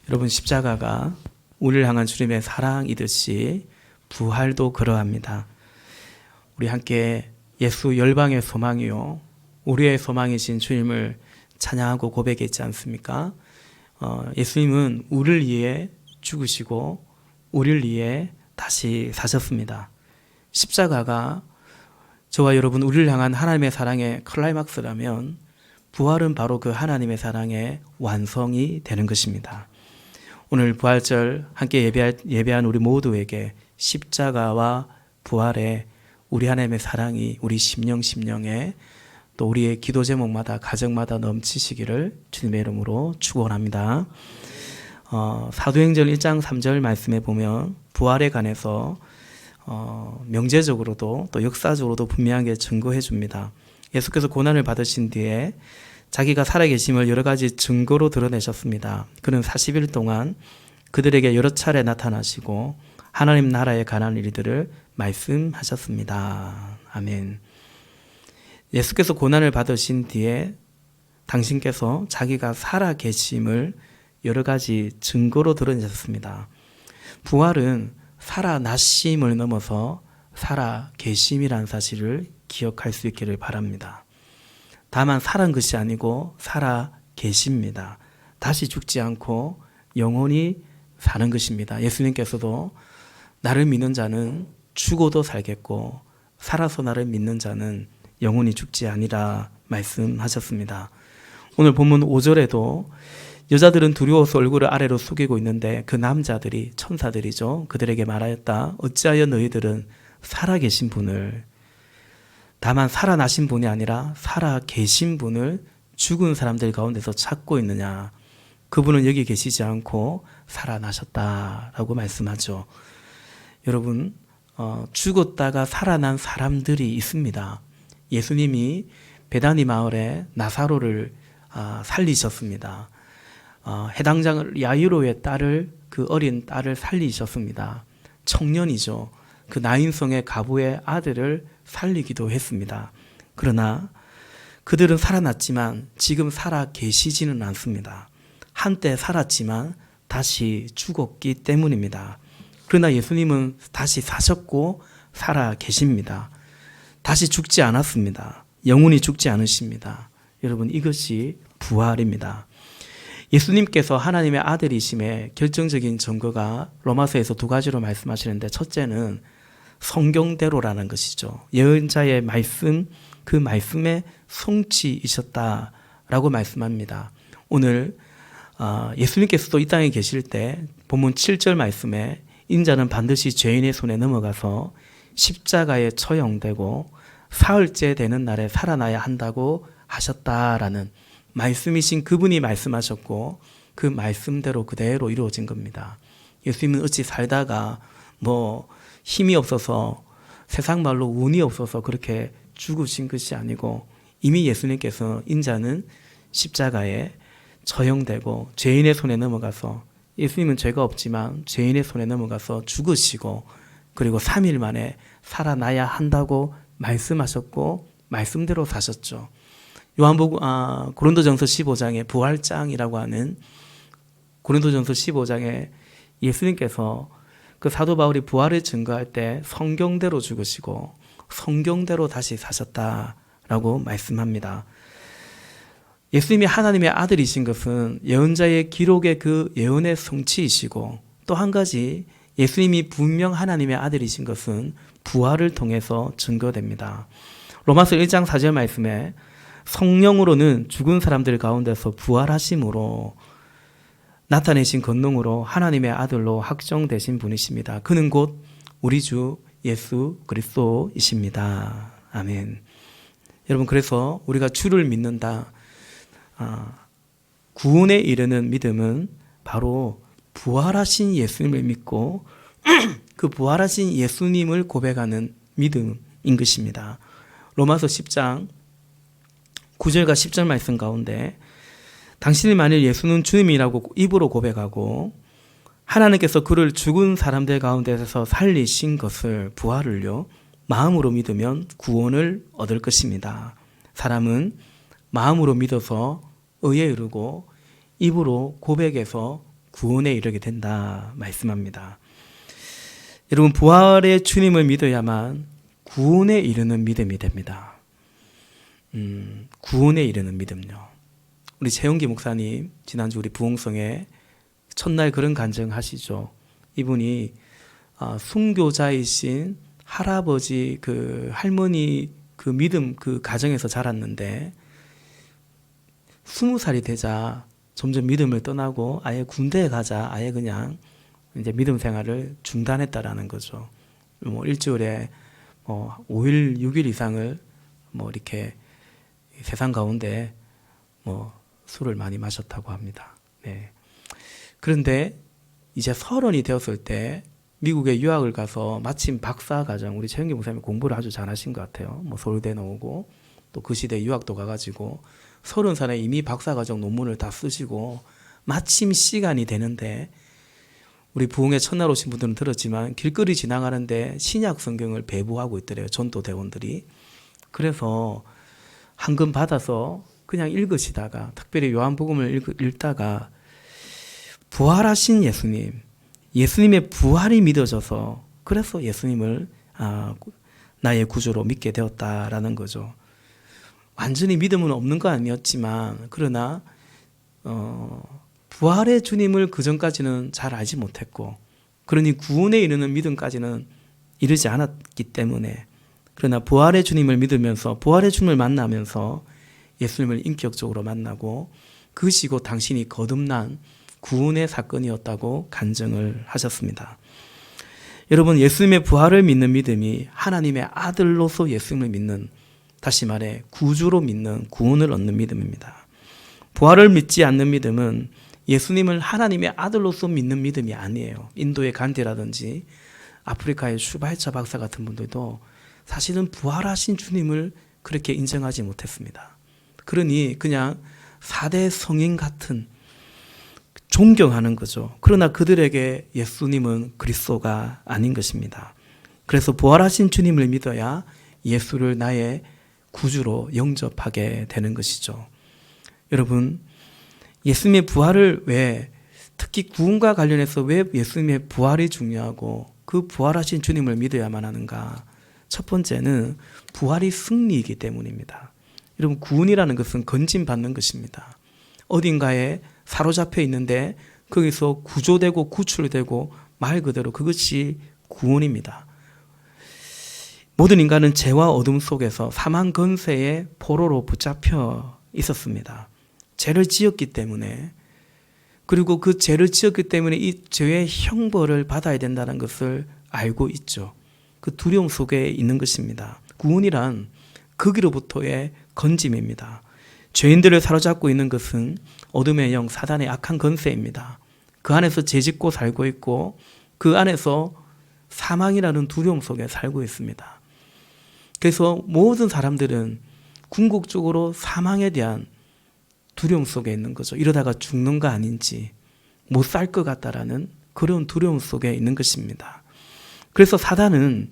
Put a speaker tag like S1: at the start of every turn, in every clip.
S1: 여러분, 십자가가 우리를 향한 주님의 사랑이듯이 부활도 그러합니다. 우리 함께 예수 열방의 소망이요 우리의 소망이신 주님을 찬양하고 고백했지 않습니까? 예수님은 우리를 위해 죽으시고 우리를 위해 다시 사셨습니다. 십자가가 저와 여러분 우리를 향한 하나님의 사랑의 클라이막스라면 부활은 바로 그 하나님의 사랑의 완성이 되는 것입니다. 오늘 부활절 함께 예배한 우리 모두에게 십자가와 부활의 우리 하나님의 사랑이 우리 심령에 또 우리의 기도 제목마다 가정마다 넘치시기를 주님의 이름으로 축원합니다. 사도행전 1장 3절 말씀에 보면 부활에 관해서 명제적으로도 또 역사적으로도 분명하게 증거해 줍니다. 예수께서 고난을 받으신 뒤에 자기가 살아계심을 여러 가지 증거로 드러내셨습니다. 그는 40일 동안 그들에게 여러 차례 나타나시고 하나님 나라에 관한 일들을 말씀하셨습니다. 아멘. 예수께서 고난을 받으신 뒤에 당신께서 자기가 살아계심을 여러 가지 증거로 드러내셨습니다. 부활은 살아나심을 넘어서 살아계심이라는 사실을 기억할 수 있기를 바랍니다. 다만 살아난 것이 아니고 살아계십니다. 다시 죽지 않고 영원히 사는 것입니다. 예수님께서도 나를 믿는 자는 죽어도 살겠고 살아서 나를 믿는 자는 영원히 죽지 아니라 말씀하셨습니다. 오늘 본문 5절에도 여자들은 두려워서 얼굴을 아래로 숙이고 있는데 그 남자들이 천사들이죠. 그들에게 말하였다. 어찌하여 너희들은 살아계신 분을 다만 살아나신 분이 아니라 살아계신 분을 죽은 사람들 가운데서 찾고 있느냐. 그분은 여기 계시지 않고 살아나셨다라고 말씀하죠. 여러분, 죽었다가 살아난 사람들이 있습니다. 예수님이 베다니 마을에 나사로를 살리셨습니다. 해당장 야이로의 딸을 그 어린 딸을 살리셨습니다. 청년이죠. 그 나인성의 가부의 아들을 살리기도 했습니다. 그러나 그들은 살아났지만 지금 살아 계시지는 않습니다. 한때 살았지만 다시 죽었기 때문입니다. 그러나 예수님은 다시 사셨고 살아 계십니다. 다시 죽지 않았습니다. 영원히 죽지 않으십니다. 여러분, 이것이 부활입니다. 예수님께서 하나님의 아들이심의 결정적인 증거가 로마서에서 두 가지로 말씀하시는데, 첫째는 성경대로라는 것이죠. 예언자의 말씀, 그 말씀의 성취이셨다라고 말씀합니다. 오늘 예수님께서도 이 땅에 계실 때 본문 7절 말씀에 인자는 반드시 죄인의 손에 넘어가서 십자가에 처형되고 사흘째 되는 날에 살아나야 한다고 하셨다라는 말씀이신 그분이 말씀하셨고 그 말씀대로 그대로 이루어진 겁니다. 예수님은 어찌 살다가 힘이 없어서 세상 말로 운이 없어서 그렇게 죽으신 것이 아니고 이미 예수님께서 인자는 십자가에 처형되고 죄인의 손에 넘어가서 예수님은 죄가 없지만 죄인의 손에 넘어가서 죽으시고 그리고 3일 만에 살아나야 한다고 말씀하셨고 말씀대로 사셨죠. 고린도전서 15장의 부활장이라고 하는 고린도전서 15장에 예수님께서 그 사도 바울이 부활을 증거할 때 성경대로 죽으시고 성경대로 다시 사셨다라고 말씀합니다. 예수님이 하나님의 아들이신 것은 예언자의 기록의 그 예언의 성취이시고 또 한 가지 예수님이 분명 하나님의 아들이신 것은 부활을 통해서 증거됩니다. 로마서 1장 4절 말씀에 성령으로는 죽은 사람들 가운데서 부활하심으로 나타내신 권능으로 하나님의 아들로 확정되신 분이십니다. 그는 곧 우리 주 예수 그리스도이십니다. 아멘. 여러분, 그래서 우리가 주를 믿는다, 구원에 이르는 믿음은 바로 부활하신 예수님을 믿고 그 부활하신 예수님을 고백하는 믿음인 것입니다. 로마서 10장 9절과 10절 말씀 가운데 당신이 만일 예수는 주님이라고 입으로 고백하고 하나님께서 그를 죽은 사람들 가운데서 살리신 것을 부활을요 마음으로 믿으면 구원을 얻을 것입니다. 사람은 마음으로 믿어서 의에 이르고 입으로 고백해서 구원에 이르게 된다 말씀합니다. 여러분, 부활의 주님을 믿어야만 구원에 이르는 믿음이 됩니다. 구원에 이르는 믿음요. 우리 최영기 목사님 지난주 우리 부흥성에 첫날 그런 간증하시죠. 이분이 순교자이신 할아버지 그 할머니 그 믿음 그 가정에서 자랐는데 20살이 되자 점점 믿음을 떠나고 아예 군대에 가자 아예 그냥 이제 믿음 생활을 중단했다라는 거죠. 뭐 일주일에 5일, 6일 이상을 뭐 이렇게 세상 가운데 뭐 술을 많이 마셨다고 합니다. 네. 그런데 이제 30이 되었을 때 미국에 유학을 가서 마침 박사과정, 우리 최영기 목사님이 공부를 아주 잘하신 것 같아요. 뭐 서울대 나오고 또 그 시대에 유학도 가가지고 30살에 이미 박사과정 논문을 다 쓰시고 마침 시간이 되는데 우리 부흥회 첫날 오신 분들은 들었지만 길거리 지나가는데 신약 성경을 배부하고 있더래요. 전도 대원들이. 그래서 한금 받아서 그냥 읽으시다가 특별히 요한복음을 읽다가 부활하신 예수님의 부활이 믿어져서 그래서 예수님을 나의 구주로 믿게 되었다라는 거죠. 완전히 믿음은 없는 거 아니었지만 그러나 부활의 주님을 그전까지는 잘 알지 못했고 그러니 구원에 이르는 믿음까지는 이르지 않았기 때문에 그러나 부활의 주님을 믿으면서 부활의 주님을 만나면서 예수님을 인격적으로 만나고 그것이 곧 당신이 거듭난 구원의 사건이었다고 간증을 하셨습니다. 여러분, 예수님의 부활을 믿는 믿음이 하나님의 아들로서 예수님을 믿는, 다시 말해 구주로 믿는 구원을 얻는 믿음입니다. 부활을 믿지 않는 믿음은 예수님을 하나님의 아들로서 믿는 믿음이 아니에요. 인도의 간디라든지 아프리카의 슈바이처 박사 같은 분들도 사실은 부활하신 주님을 그렇게 인정하지 못했습니다. 그러니 그냥 4대 성인 같은 존경하는 거죠. 그러나 그들에게 예수님은 그리스도가 아닌 것입니다. 그래서 부활하신 주님을 믿어야 예수를 나의 구주로 영접하게 되는 것이죠. 여러분, 예수님의 부활을 왜, 특히 구원과 관련해서 왜 예수님의 부활이 중요하고 그 부활하신 주님을 믿어야만 하는가? 첫 번째는 부활이 승리이기 때문입니다. 여러분, 구원이라는 것은 건짐받는 것입니다. 어딘가에 사로잡혀 있는데 거기서 구조되고 구출되고 말 그대로 그것이 구원입니다. 모든 인간은 죄와 어둠 속에서 사망 권세의 포로로 붙잡혀 있었습니다. 죄를 지었기 때문에, 그리고 그 죄를 지었기 때문에 이 죄의 형벌을 받아야 된다는 것을 알고 있죠. 그 두려움 속에 있는 것입니다. 구원이란 거기로부터의 건짐입니다. 죄인들을 사로잡고 있는 것은 어둠의 영, 사단의 악한 권세입니다. 그 안에서 죄짓고 살고 있고 그 안에서 사망이라는 두려움 속에 살고 있습니다. 그래서 모든 사람들은 궁극적으로 사망에 대한 두려움 속에 있는 거죠. 이러다가 죽는 거 아닌지, 못 살 것 같다라는 그런 두려움 속에 있는 것입니다. 그래서 사단은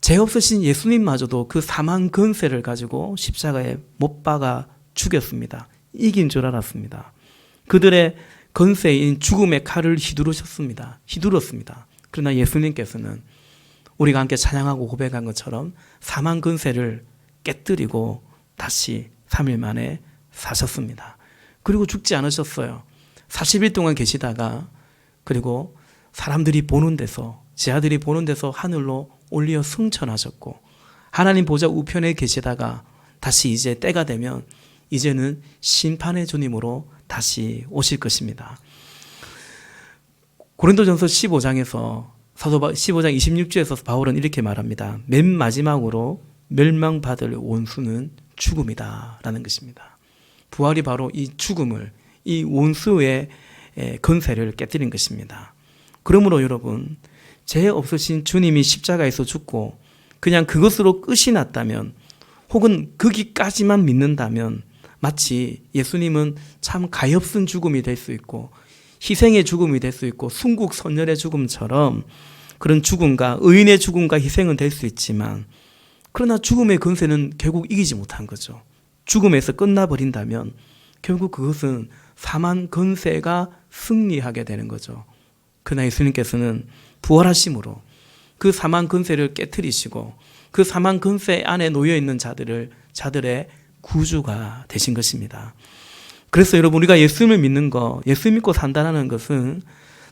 S1: 죄 없으신 예수님마저도 그 사망 권세를 가지고 십자가에 못 박아 죽였습니다. 이긴 줄 알았습니다. 그들의 권세인 죽음의 칼을 휘두르셨습니다. 그러나 예수님께서는 우리가 함께 찬양하고 고백한 것처럼 사망 권세를 깨뜨리고 다시 3일 만에 사셨습니다. 그리고 죽지 않으셨어요. 40일 동안 계시다가 그리고 사람들이 보는 데서, 제자들이 보는 데서 하늘로 올려 승천하셨고 하나님 보좌 우편에 계시다가 다시 이제 때가 되면 이제는 심판의 주님으로 다시 오실 것입니다. 고린도전서 15장에서 15장 26절에서 바울은 이렇게 말합니다. 맨 마지막으로 멸망받을 원수는 죽음이다 라는 것입니다. 부활이 바로 이 죽음을, 이 원수의 권세를 깨뜨린 것입니다. 그러므로 여러분, 죄 없으신 주님이 십자가에서 죽고 그냥 그것으로 끝이 났다면, 혹은 거기까지만 믿는다면 마치 예수님은 참 가엾은 죽음이 될 수 있고 희생의 죽음이 될 수 있고 순국선열의 죽음처럼 그런 죽음과 의인의 죽음과 희생은 될 수 있지만, 그러나 죽음의 권세는 결국 이기지 못한 거죠. 죽음에서 끝나버린다면 결국 그것은 사망 권세가 승리하게 되는 거죠. 그러나 예수님께서는 부활하심으로 그 사망 근세를 깨트리시고 그 사망 근세 안에 놓여 있는 자들의 구주가 되신 것입니다. 그래서 여러분, 우리가 예수님을 믿는 거, 예수 믿고 산다는 것은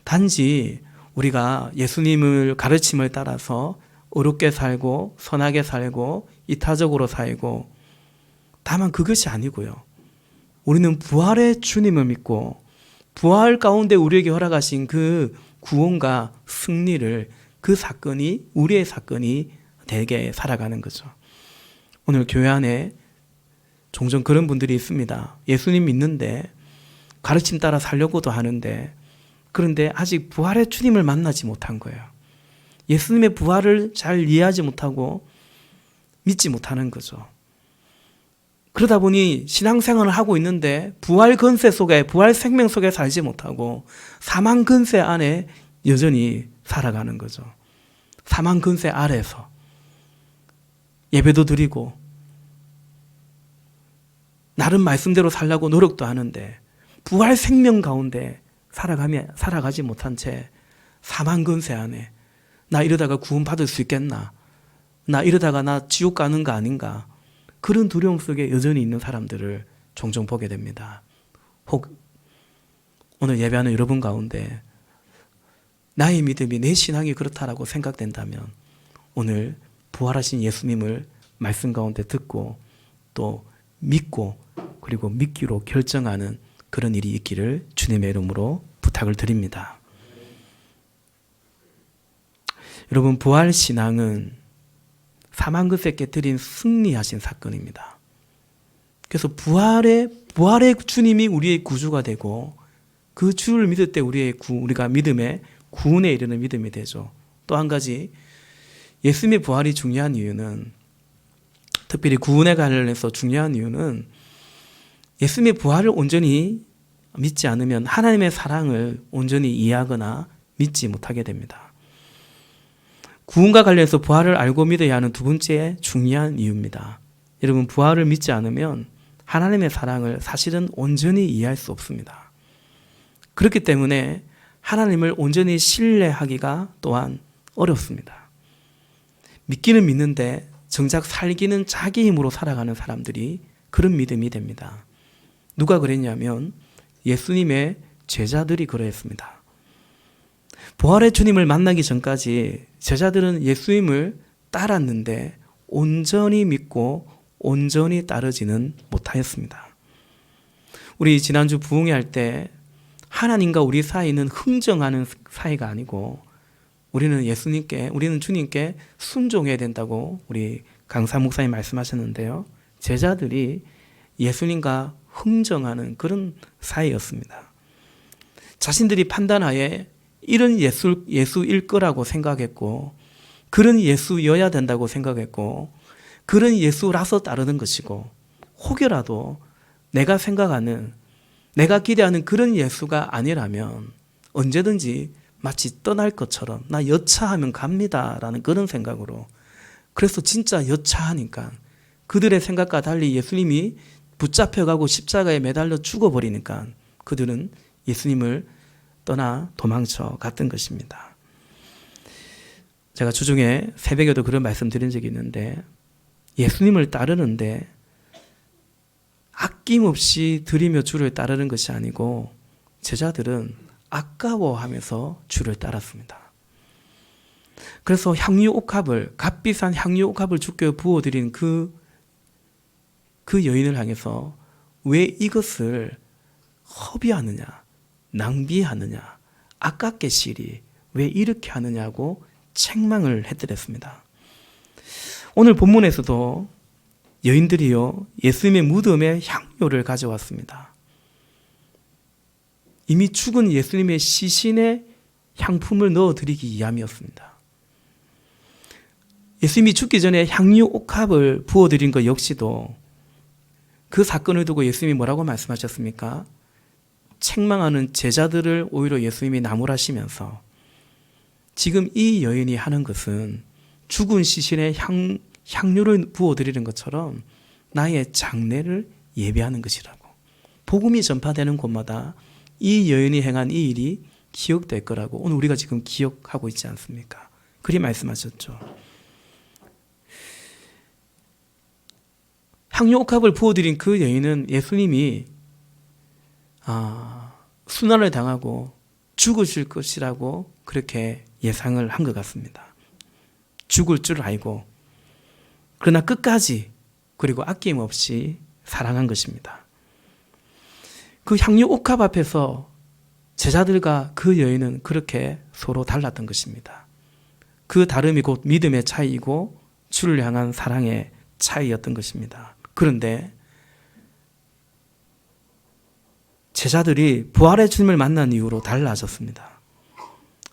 S1: 단지 우리가 예수님을 가르침을 따라서 어렵게 살고 선하게 살고 이타적으로 살고, 다만 그것이 아니고요. 우리는 부활의 주님을 믿고 부활 가운데 우리에게 허락하신 그 구원과 승리를, 그 사건이 우리의 사건이 되게 살아가는 거죠. 오늘 교회 안에 종종 그런 분들이 있습니다. 예수님 믿는데 가르침 따라 살려고도 하는데, 그런데 아직 부활의 주님을 만나지 못한 거예요. 예수님의 부활을 잘 이해하지 못하고 믿지 못하는 거죠. 그러다 보니 신앙생활을 하고 있는데 부활 근세 속에, 부활 생명 속에 살지 못하고 사망 근세 안에 여전히 살아가는 거죠. 사망 근세 아래에서 예배도 드리고 나름 말씀대로 살려고 노력도 하는데 부활 생명 가운데 살아가지 못한 채 사망 근세 안에, 나 이러다가 구원 받을 수 있겠나, 나 이러다가 나 지옥 가는 거 아닌가, 그런 두려움 속에 여전히 있는 사람들을 종종 보게 됩니다. 혹 오늘 예배하는 여러분 가운데 나의 믿음이, 내 신앙이 그렇다라고 생각된다면 오늘 부활하신 예수님을 말씀 가운데 듣고 또 믿고 그리고 믿기로 결정하는 그런 일이 있기를 주님의 이름으로 부탁을 드립니다. 여러분, 부활 신앙은 사망 근세 깨뜨린 승리하신 사건입니다. 그래서 부활의 주님이 우리의 구주가 되고 그 주를 믿을 때 우리가 믿음의 구원에 이르는 믿음이 되죠. 또 한 가지, 예수님의 부활이 중요한 이유는, 특별히 구원에 관련해서 중요한 이유는 예수님의 부활을 온전히 믿지 않으면 하나님의 사랑을 온전히 이해하거나 믿지 못하게 됩니다. 구원과 관련해서 부활을 알고 믿어야 하는 두 번째 중요한 이유입니다. 여러분, 부활을 믿지 않으면 하나님의 사랑을 사실은 온전히 이해할 수 없습니다. 그렇기 때문에 하나님을 온전히 신뢰하기가 또한 어렵습니다. 믿기는 믿는데 정작 살기는 자기 힘으로 살아가는 사람들이 그런 믿음이 됩니다. 누가 그랬냐면 예수님의 제자들이 그러했습니다. 부활의 주님을 만나기 전까지 제자들은 예수님을 따랐는데 온전히 믿고 온전히 따르지는 못하였습니다. 우리 지난주 부흥회 할 때 하나님과 우리 사이는 흥정하는 사이가 아니고 우리는 주님께 순종해야 된다고 우리 강사 목사님 말씀하셨는데요. 제자들이 예수님과 흥정하는 그런 사이였습니다. 자신들이 판단하에 이런 예수일 거라고 생각했고, 그런 예수여야 된다고 생각했고, 그런 예수라서 따르는 것이고, 혹여라도 내가 생각하는, 내가 기대하는 그런 예수가 아니라면 언제든지 마치 떠날 것처럼 나 여차하면 갑니다 라는 그런 생각으로, 그래서 진짜 여차하니까 그들의 생각과 달리 예수님이 붙잡혀가고 십자가에 매달려 죽어버리니까 그들은 예수님을 떠나 도망쳐 갔던 것입니다. 제가 주중에 새벽에도 그런 말씀 드린 적이 있는데, 예수님을 따르는데 아낌없이 드리며 주를 따르는 것이 아니고 제자들은 아까워하면서 주를 따랐습니다. 그래서 값비싼 향유 옥합을 주께 부어드린 그 여인을 향해서 왜 이것을 허비하느냐, 낭비하느냐, 아깝게 시리 왜 이렇게 하느냐고 책망을 해드렸습니다. 오늘 본문에서도 여인들이요, 예수님의 무덤에 향료를 가져왔습니다. 이미 죽은 예수님의 시신에 향품을 넣어드리기 위함이었습니다. 예수님이 죽기 전에 향유 옥합을 부어드린 것 역시도 그 사건을 두고 예수님이 뭐라고 말씀하셨습니까? 책망하는 제자들을 오히려 예수님이 나무라시면서 지금 이 여인이 하는 것은 죽은 시신에 향유를 부어드리는 것처럼 나의 장례를 예배하는 것이라고. 복음이 전파되는 곳마다 이 여인이 행한 이 일이 기억될 거라고 오늘 우리가 지금 기억하고 있지 않습니까? 그리 말씀하셨죠. 향유 옥합을 부어드린 그 여인은 예수님이 순환을 당하고 죽으실 것이라고 그렇게 예상을 한 것 같습니다. 죽을 줄 알고 그러나 끝까지 그리고 아낌없이 사랑한 것입니다. 그 향유 옥합 앞에서 제자들과 그 여인은 그렇게 서로 달랐던 것입니다. 그 다름이 곧 믿음의 차이이고 주를 향한 사랑의 차이였던 것입니다. 그런데 제자들이 부활의 주님을 만난 이후로 달라졌습니다.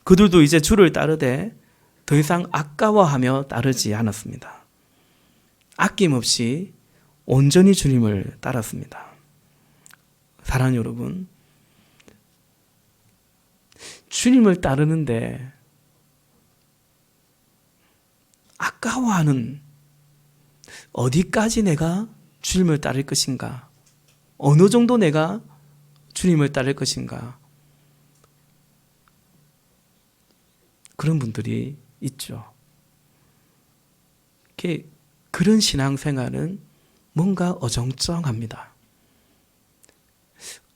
S1: 그들도 이제 주를 따르되 더 이상 아까워하며 따르지 않았습니다. 아낌없이 온전히 주님을 따랐습니다. 사랑하는 여러분, 주님을 따르는데 아까워하는 어디까지 내가 주님을 따를 것인가? 어느 정도 내가 주님을 따를 것인가? 그런 분들이 있죠. 그런 신앙생활은 뭔가 어정쩡합니다.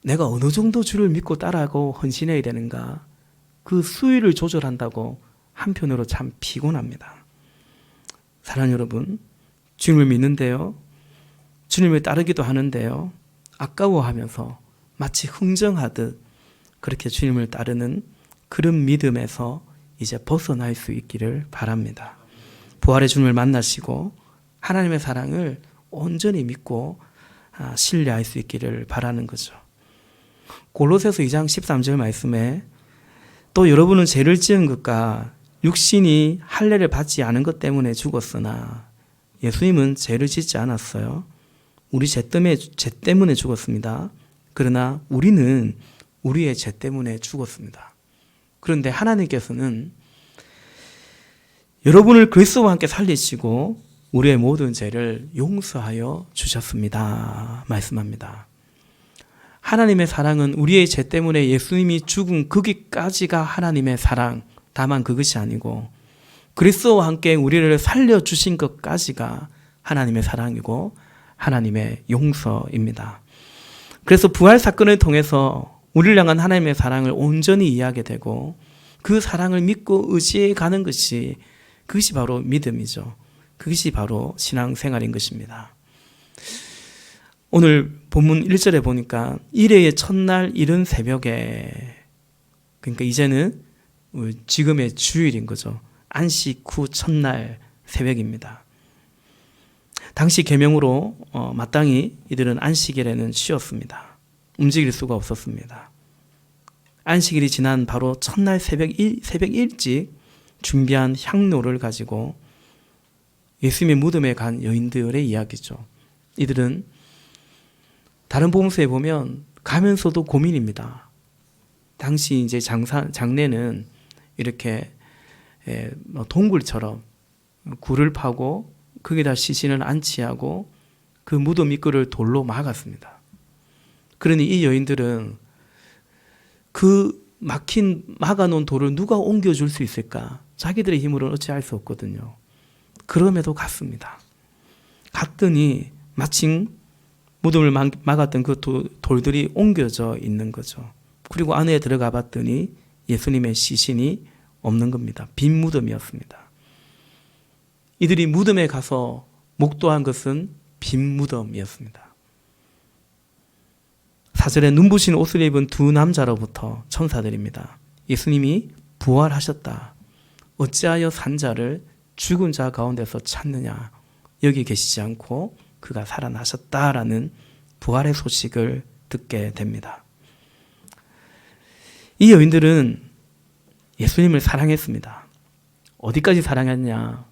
S1: 내가 어느 정도 주를 믿고 따라하고 헌신해야 되는가? 그 수위를 조절한다고 한편으로 참 피곤합니다. 사랑하는 여러분, 주님을 믿는데요, 주님을 따르기도 하는데요, 아까워하면서 마치 흥정하듯 그렇게 주님을 따르는 그런 믿음에서 이제 벗어날 수 있기를 바랍니다. 부활의 주님을 만나시고 하나님의 사랑을 온전히 믿고 신뢰할 수 있기를 바라는 거죠. 골로새서 2장 13절 말씀에 또 여러분은 죄를 지은 것과 육신이 할례를 받지 않은 것 때문에 죽었으나 예수님은 죄를 짓지 않았어요. 우리 죄 때문에 죽었습니다. 그러나 우리는 우리의 죄 때문에 죽었습니다. 그런데 하나님께서는 여러분을 그리스도와 함께 살리시고 우리의 모든 죄를 용서하여 주셨습니다. 말씀합니다. 하나님의 사랑은 우리의 죄 때문에 예수님이 죽은 거기까지가 하나님의 사랑, 다만 그것이 아니고 그리스도와 함께 우리를 살려주신 것까지가 하나님의 사랑이고 하나님의 용서입니다. 그래서 부활 사건을 통해서 우리를 향한 하나님의 사랑을 온전히 이해하게 되고 그 사랑을 믿고 의지해 가는 것이 그것이 바로 믿음이죠. 그것이 바로 신앙생활인 것입니다. 오늘 본문 1절에 보니까 일회의 첫날 이른 새벽에, 그러니까 이제는 지금의 주일인 거죠. 안식 후 첫날 새벽입니다. 당시 계명으로 마땅히 이들은 안식일에는 쉬었습니다. 움직일 수가 없었습니다. 안식일이 지난 바로 첫날 새벽 일찍 준비한 향로를 가지고 예수님의 무덤에 간 여인들의 이야기죠. 이들은 다른 복음서에 보면 가면서도 고민입니다. 당시 이제 장례는 이렇게 동굴처럼 굴을 파고 거기다 시신을 안치하고 그 무덤 입구를 돌로 막았습니다. 그러니 이 여인들은 그 막아놓은 돌을 누가 옮겨줄 수 있을까? 자기들의 힘으로는 어찌 할 수 없거든요. 그럼에도 갔습니다. 갔더니 마침 무덤을 막았던 그 돌들이 옮겨져 있는 거죠. 그리고 안에 들어가 봤더니 예수님의 시신이 없는 겁니다. 빈 무덤이었습니다. 이들이 무덤에 가서 목도한 것은 빈 무덤이었습니다. 4절에 눈부신 옷을 입은 두 남자로부터 천사들입니다. 예수님이 부활하셨다. 어찌하여 산 자를 죽은 자 가운데서 찾느냐. 여기 계시지 않고 그가 살아나셨다라는 부활의 소식을 듣게 됩니다. 이 여인들은 예수님을 사랑했습니다. 어디까지 사랑했냐면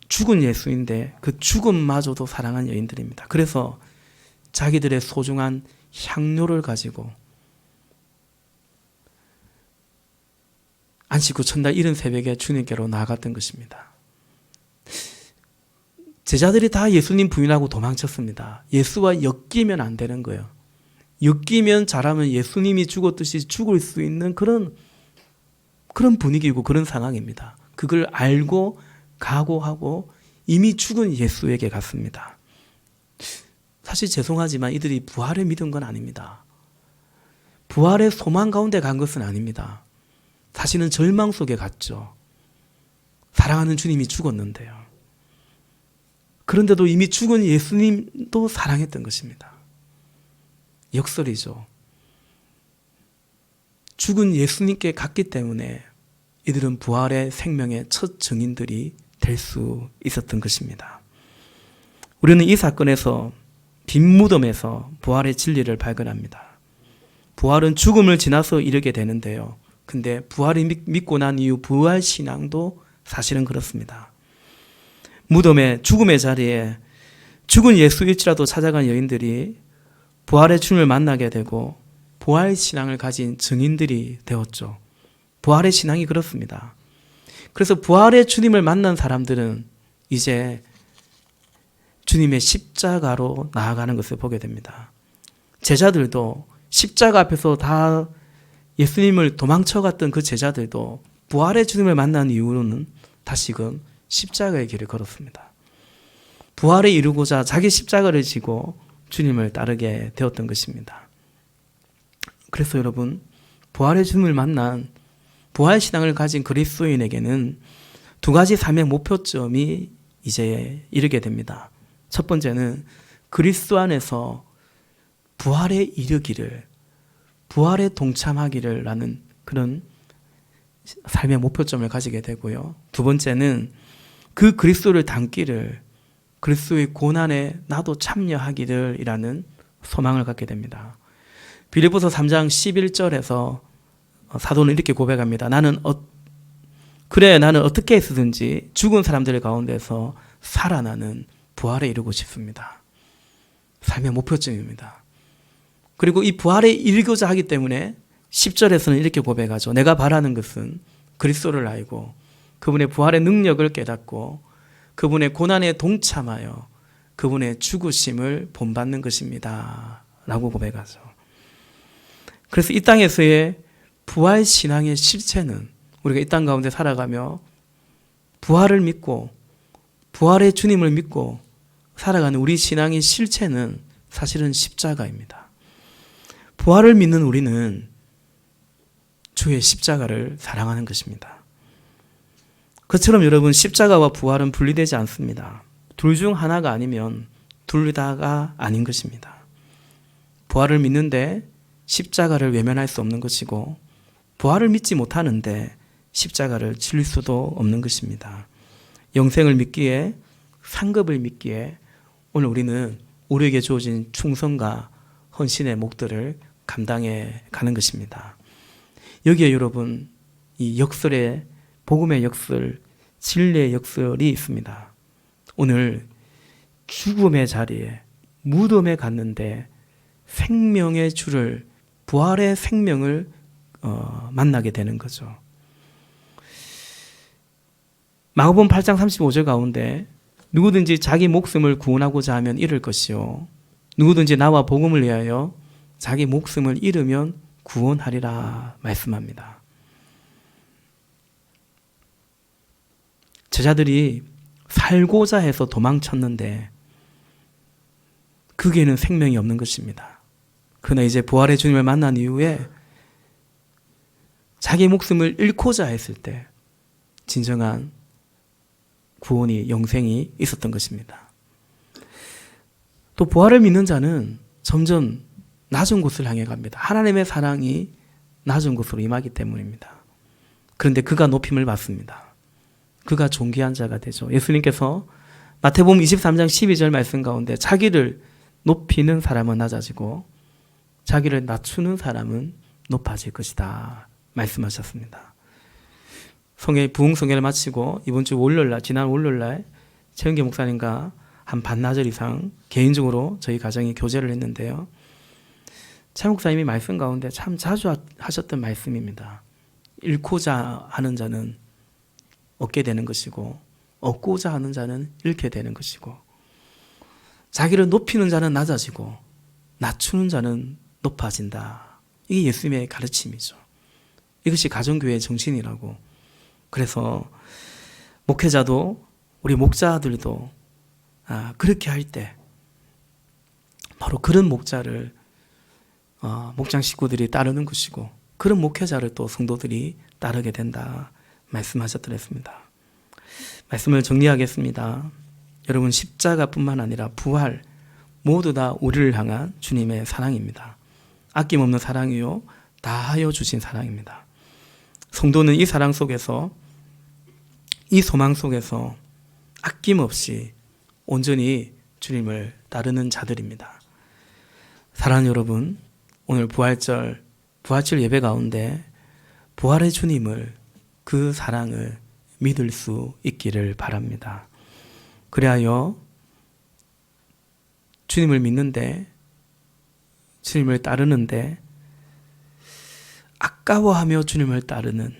S1: 죽은 예수인데 그 죽음마저도 사랑한 여인들입니다. 그래서 자기들의 소중한 향료를 가지고 안식 후 첫날 이른 새벽에 주님께로 나아갔던 것입니다. 제자들이 다 예수님 부인하고 도망쳤습니다. 예수와 엮이면 안 되는 거예요. 엮이면 잘하면 예수님이 죽었듯이 죽을 수 있는 그런 분위기고 그런 상황입니다. 그걸 알고 각오하고 이미 죽은 예수에게 갔습니다. 사실 죄송하지만 이들이 부활을 믿은 건 아닙니다. 부활의 소망 가운데 간 것은 아닙니다. 사실은 절망 속에 갔죠. 사랑하는 주님이 죽었는데요. 그런데도 이미 죽은 예수님도 사랑했던 것입니다. 역설이죠. 죽은 예수님께 갔기 때문에 이들은 부활의 생명의 첫 증인들이 될 수 있었던 것입니다. 우리는 이 사건에서 빈 무덤에서 부활의 진리를 발견합니다. 부활은 죽음을 지나서 이르게 되는데요. 근데 부활을 믿고 난 이후 부활 신앙도 사실은 그렇습니다. 무덤의 죽음의 자리에 죽은 예수일지라도 찾아간 여인들이 부활의 주님을 만나게 되고 부활 신앙을 가진 증인들이 되었죠. 부활의 신앙이 그렇습니다. 그래서 부활의 주님을 만난 사람들은 이제 주님의 십자가로 나아가는 것을 보게 됩니다. 제자들도 십자가 앞에서 다 예수님을 도망쳐갔던 그 제자들도 부활의 주님을 만난 이후로는 다시금 십자가의 길을 걸었습니다. 부활에 이루고자 자기 십자가를 지고 주님을 따르게 되었던 것입니다. 그래서 여러분, 부활의 주님을 만난 부활 신앙을 가진 그리스도인에게는 두 가지 사명 목표점이 이제 이르게 됩니다. 첫 번째는 그리스도 안에서 부활에 이르기를, 부활에 동참하기를 라는 그런 삶의 목표점을 가지게 되고요. 두 번째는 그 그리스도를 닮기를, 그리스도의 고난에 나도 참여하기를 이라는 소망을 갖게 됩니다. 빌립보서 3장 11절에서 사도는 이렇게 고백합니다. 나는 어떻게 해서든지 죽은 사람들 가운데서 살아나는 부활에 이르고 싶습니다. 삶의 목표점입니다. 그리고 이 부활에 이르고자 하기 때문에 10절에서는 이렇게 고백하죠. 내가 바라는 것은 그리스도를 알고 그분의 부활의 능력을 깨닫고 그분의 고난에 동참하여 그분의 죽으심을 본받는 것입니다. 라고 고백하죠. 그래서 이 땅에서의 부활 신앙의 실체는 우리가 이 땅 가운데 살아가며 부활을 믿고 부활의 주님을 믿고 살아가는 우리 신앙의 실체는 사실은 십자가입니다. 부활을 믿는 우리는 주의 십자가를 사랑하는 것입니다. 그처럼 여러분, 십자가와 부활은 분리되지 않습니다. 둘 중 하나가 아니면 둘 다가 아닌 것입니다. 부활을 믿는데 십자가를 외면할 수 없는 것이고 부활을 믿지 못하는데 십자가를 질 수도 없는 것입니다. 영생을 믿기에 상급을 믿기에 오늘 우리는 우리에게 주어진 충성과 헌신의 몫들을 감당해 가는 것입니다. 여기에 여러분, 이 역설의 복음의 역설, 진리의 역설이 있습니다. 오늘 죽음의 자리에 무덤에 갔는데 생명의 주를, 부활의 생명을 만나게 되는 거죠. 마가복음 8장 35절 가운데 누구든지 자기 목숨을 구원하고자 하면 잃을 것이요 누구든지 나와 복음을 위하여 자기 목숨을 잃으면 구원하리라 말씀합니다. 제자들이 살고자 해서 도망쳤는데 그게는 생명이 없는 것입니다. 그러나 이제 부활의 주님을 만난 이후에 자기 목숨을 잃고자 했을 때 진정한 구원이, 영생이 있었던 것입니다. 또 부활을 믿는 자는 점점 낮은 곳을 향해 갑니다. 하나님의 사랑이 낮은 곳으로 임하기 때문입니다. 그런데 그가 높임을 받습니다. 그가 존귀한 자가 되죠. 예수님께서 마태복음 23장 12절 말씀 가운데 자기를 높이는 사람은 낮아지고 자기를 낮추는 사람은 높아질 것이다 말씀하셨습니다. 부흥 성회를 마치고 이번 주 월요일날, 지난 월요일날 최은계 목사님과 한 반나절 이상 개인적으로 저희 가정이 교제를 했는데요. 최 목사님이 말씀 가운데 참 자주 하셨던 말씀입니다. 잃고자 하는 자는 얻게 되는 것이고 얻고자 하는 자는 잃게 되는 것이고 자기를 높이는 자는 낮아지고 낮추는 자는 높아진다. 이게 예수님의 가르침이죠. 이것이 가정교회의 정신이라고. 그래서 목회자도 우리 목자들도 그렇게 할 때 바로 그런 목자를 목장 식구들이 따르는 것이고 그런 목회자를 또 성도들이 따르게 된다 말씀하셨더랬습니다. 말씀을 정리하겠습니다. 여러분, 십자가뿐만 아니라 부활 모두 다 우리를 향한 주님의 사랑입니다. 아낌없는 사랑이요 다하여 주신 사랑입니다. 성도는 이 사랑 속에서, 이 소망 속에서 아낌없이 온전히 주님을 따르는 자들입니다. 사랑하는 여러분, 오늘 부활절 예배 가운데 부활의 주님을, 그 사랑을 믿을 수 있기를 바랍니다. 그리하여 주님을 믿는데, 주님을 따르는데 아까워하며 주님을 따르는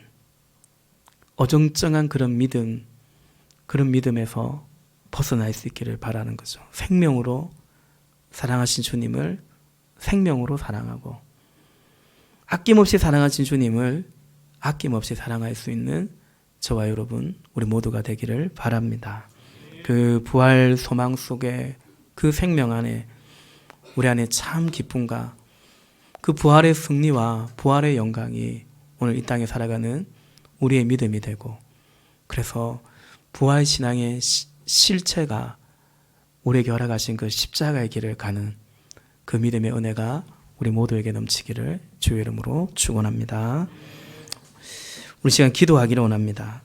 S1: 어정쩡한 그런 믿음, 그런 믿음에서 벗어날 수 있기를 바라는 거죠. 생명으로 사랑하신 주님을 생명으로 사랑하고 아낌없이 사랑하신 주님을 아낌없이 사랑할 수 있는 저와 여러분, 우리 모두가 되기를 바랍니다. 그 부활 소망 속에, 그 생명 안에 우리 안에 참 기쁨과 그 부활의 승리와 부활의 영광이 오늘 이 땅에 살아가는 우리의 믿음이 되고, 그래서 부활 신앙의 실체가 우리에게 허락하신 그 십자가의 길을 가는 그 믿음의 은혜가 우리 모두에게 넘치기를 주의 이름으로 축원합니다. 우리 시간 기도하기를 원합니다.